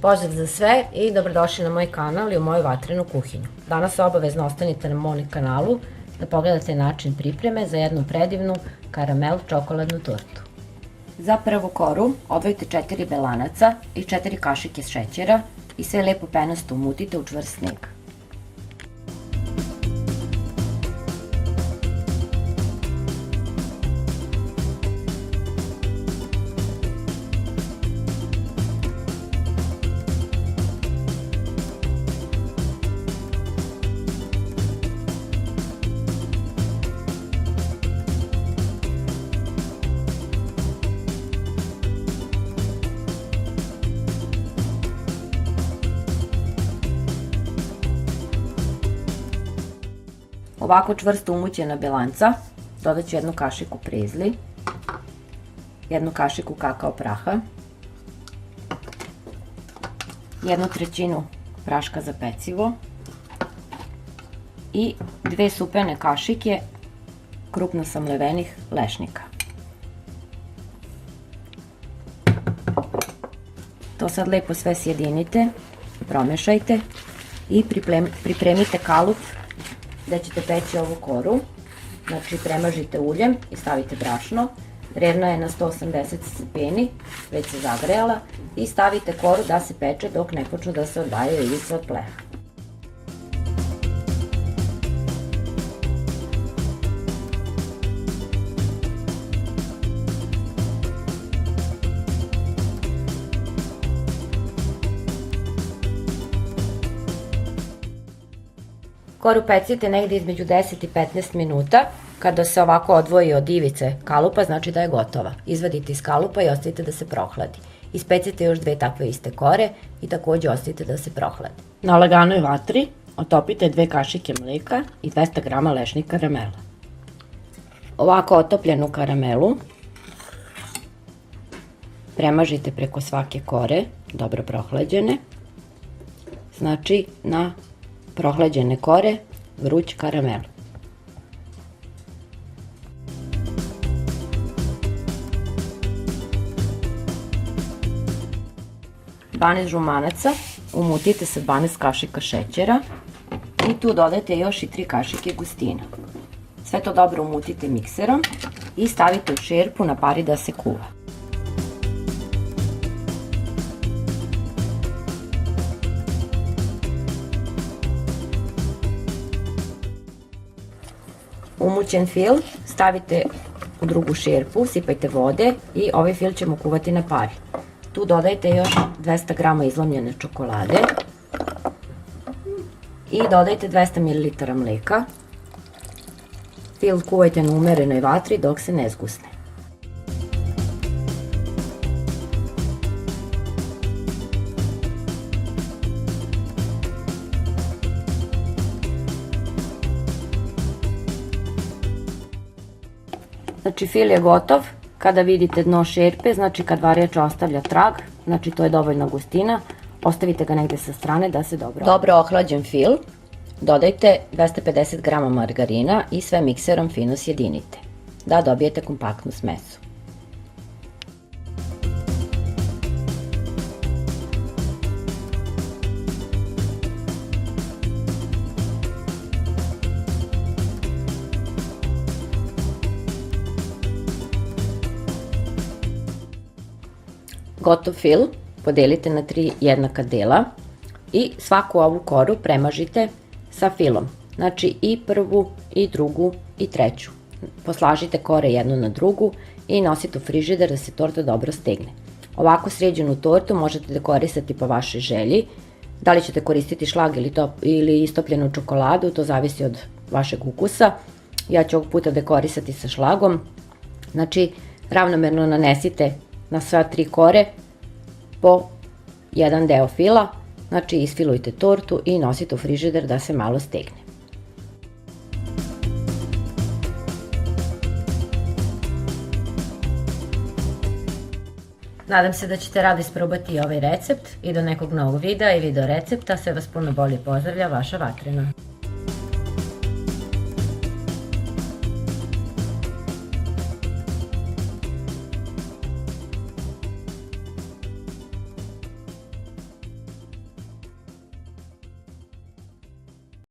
Pozdrav za sve i dobrodošli na moj kanal i u moju vatrenu kuhinju. Danas obavezno ostanite na mom kanalu da pogledate način pripreme za jednu predivnu karamel čokoladnu tortu. Za prvu koru odvojite 4 belanaca i 4 kašike šećera i sve lepo penasto umutite u čvrst sneg. Ovako čvrsto umućena belanca dodat ću jednu kašiku prezli, jednu kašiku kakao praha, 1/3 praška za pecivo i 2 supene kašike krupno samlevenih lešnika. To sad lepo sve sjedinite, promešajte i pripremite kalup gde ćete peći ovu koru. Znači premažite uljem i stavite brašno, vrena je na 180 stepeni, već se zagrejala, i stavite koru da se peče dok ne počnu da se odvajaju ivice od pleha. Koru pecite negde između 10 i 15 minuta. Kada se ovako odvoji od ivice kalupa, znači da je gotova. Izvadite iz kalupa i ostavite da se prohladi. Ispecite još 2 takve iste kore i takođe ostavite da se prohladi. Na laganoj vatri otopite 2 kašike mleka i 200 g lešnih karamela. Ovako otopljenu karamelu premažite preko svake kore, dobro prohlađene. Znači na prohlađene kore vruć karamel. Dvanaest žumanaca umutite sa 12 kašika šećera i tu dodajte još i 3 kašike gustina. Sve to dobro umutite mikserom i stavite u šerpu na pari da se kuva. Umućen fil stavite u drugu šerpu, sipajte vode i ovaj fil ćemo kuvati na pari. Tu dodajte još 200 g izlomljene čokolade i dodajte 200 ml mleka. Fil kuvajte na umerenoj vatri dok se ne zgusne. Znači fil je gotov, kada vidite dno šerpe, znači kad varjač ostavlja trag, znači to je dovoljna gustina, ostavite ga negde sa strane da se dobro ohlađen fil, dodajte 250 g margarina i sve mikserom fino sjedinite, da dobijete kompaktnu smesu. Gotov fil podelite na 3 jednaka dela i svaku ovu koru premažite sa filom. Znači i prvu, i drugu, i treću. Poslažite kore jednu na drugu i nosite u frižider da se torta dobro stegne. Ovako sređenu tortu možete dekorisati po vašoj želji. Da li ćete koristiti šlag ili istopljenu čokoladu, to zavisi od vašeg ukusa. Ja ću ovog puta dekorisati sa šlagom. Znači ravnomerno nanesite na sva 3 kore po jedan deo fila, znači isfilujte tortu i nosite u frižider da se malo stegne. Nadam se da ćete rado isprobati ovaj recept i do nekog novog videa i video recepta. Sve vas puno bolje pozdravlja, vaša Vatrena.